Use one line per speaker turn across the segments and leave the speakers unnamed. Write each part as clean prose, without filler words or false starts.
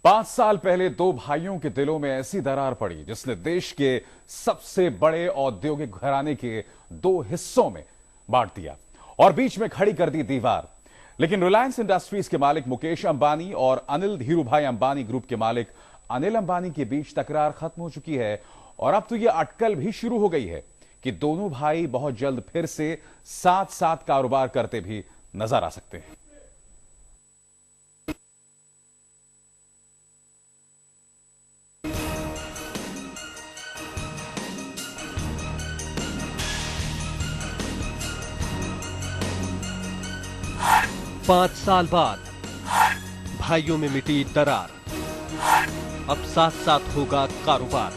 5 साल पहले दो भाइयों के दिलों में ऐसी दरार पड़ी जिसने देश के सबसे बड़े औद्योगिक घराने के दो हिस्सों में बांट दिया और बीच में खड़ी कर दी दीवार। लेकिन रिलायंस इंडस्ट्रीज के मालिक मुकेश अंबानी और अनिल धीरूभाई अंबानी ग्रुप के मालिक अनिल अंबानी के बीच तकरार खत्म हो चुकी है और अब तो यह अटकल भी शुरू हो गई है कि दोनों भाई बहुत जल्द फिर से साथ साथ कारोबार करते भी नजर आ सकते हैं।
पांच साल बाद भाइयों में मिटी दरार, अब साथ साथ होगा कारोबार।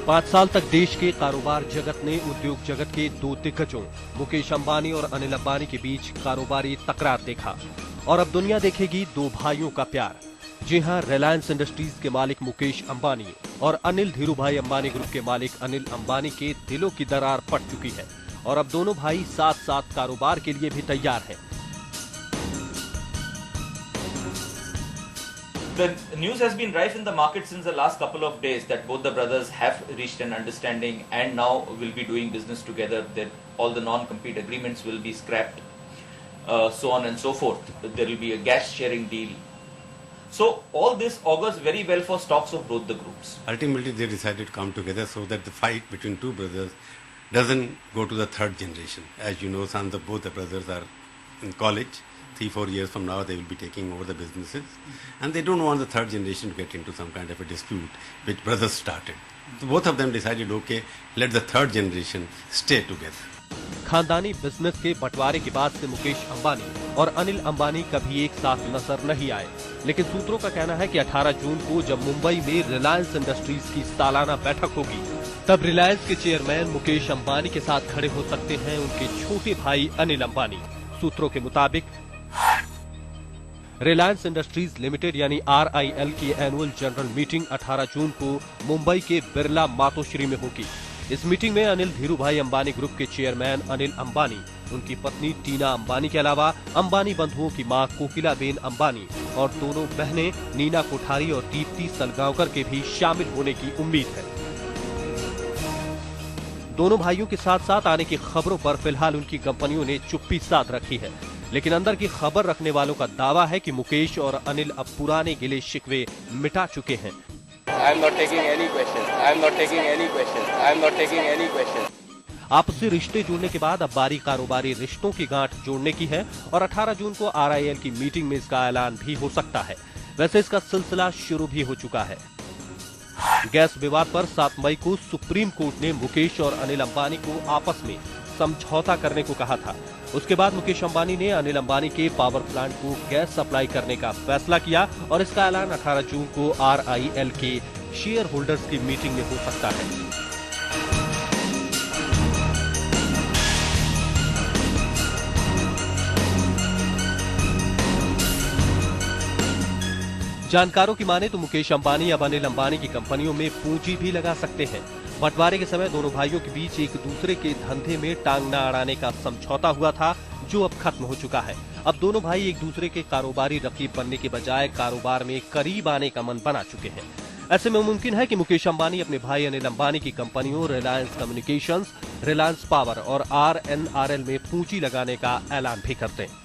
5 साल तक देश के कारोबार जगत ने उद्योग जगत के दो दिग्गजों मुकेश अंबानी और अनिल अंबानी के बीच कारोबारी तकरार देखा और अब दुनिया देखेगी दो भाइयों का प्यार। जी हां, रिलायंस इंडस्ट्रीज के मालिक मुकेश अंबानी और अनिल धीरूभाई अंबानी ग्रुप के मालिक अनिल अंबानी के दिलों की दरार पड़ चुकी है और अब दोनों भाई साथ साथ कारोबार के लिए भी तैयार हैं।
The news has been rife in the market since the last couple of days that both the brothers have reached an understanding and now will be doing business together, that all the non-compete agreements will be scrapped, so on and so forth. There will be a gas sharing deal. So all this augurs very well for stocks of both the groups.
Ultimately they decided to come together so that the fight between two brothers doesn't go to the third generation. As you know, both the brothers are in college. 3-4 years from now they will be taking over the businesses and they don't want the third generation to get into some kind of a dispute which brothers started. So both of them decided, okay, let the third generation stay together.
खानदानी business के बंटवारे के बाद से मुकेश अंबानी और अनिल अंबानी कभी एक साथ नजर नहीं आए, लेकिन सूत्रों का कहना है कि 18 जून को जब मुंबई में रिलायंस इंडस्ट्रीज की सालाना बैठक होगी तब रिलायंस के चेयरमैन मुकेश अंबानी के साथ खड़े हो सकते हैं उनके छोटे भाई अनिल अंबानी। सूत्रों के मुताबिक रिलायंस इंडस्ट्रीज लिमिटेड यानी RIL की एनुअल जनरल मीटिंग 18 जून को मुंबई के बिरला मातोश्री में होगी। इस मीटिंग में अनिल धीरूभाई अंबानी ग्रुप के चेयरमैन अनिल अंबानी, उनकी पत्नी टीना अंबानी के अलावा अंबानी बंधुओं की मां कोकिलाबेन अंबानी और दोनों बहनें नीना कोठारी और दीप्ति सलगांवकर के भी शामिल होने की उम्मीद है। दोनों भाइयों के साथ साथ आने की खबरों पर फिलहाल उनकी कंपनियों ने चुप्पी साध रखी है, लेकिन अंदर की खबर रखने वालों का दावा है कि मुकेश और अनिल अब पुराने गिले शिकवे मिटा चुके हैं। आपसी रिश्ते जुड़ने के बाद अब बारी कारोबारी रिश्तों की गांठ जोड़ने की है और 18 जून को RIL की मीटिंग में इसका ऐलान भी हो सकता है। वैसे इसका सिलसिला शुरू भी हो चुका है। गैस विवाद पर 7 मई को सुप्रीम कोर्ट ने मुकेश और अनिल अंबानी को आपस में समझौता करने को कहा था। उसके बाद मुकेश अंबानी ने अनिल अंबानी के पावर प्लांट को गैस सप्लाई करने का फैसला किया और इसका ऐलान 18 जून को RIL के शेयर होल्डर्स की मीटिंग में हो सकता है। जानकारों की माने तो मुकेश अंबानी अब अनिल अंबानी की कंपनियों में पूंजी भी लगा सकते हैं। बंटवारे के समय दोनों भाइयों के बीच एक दूसरे के धंधे में टांग न अड़ाने का समझौता हुआ था, जो अब खत्म हो चुका है। अब दोनों भाई एक दूसरे के कारोबारी रकीब बनने के बजाय कारोबार में करीब आने का मन बना चुके हैं। ऐसे में मुमकिन है कि मुकेश अंबानी अपने भाई अनिल अंबानी की कंपनियों रिलायंस कम्युनिकेशंस, रिलायंस पावर और RNRL में पूंजी लगाने का ऐलान भी करते हैं।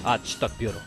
आज तक ब्यूरो।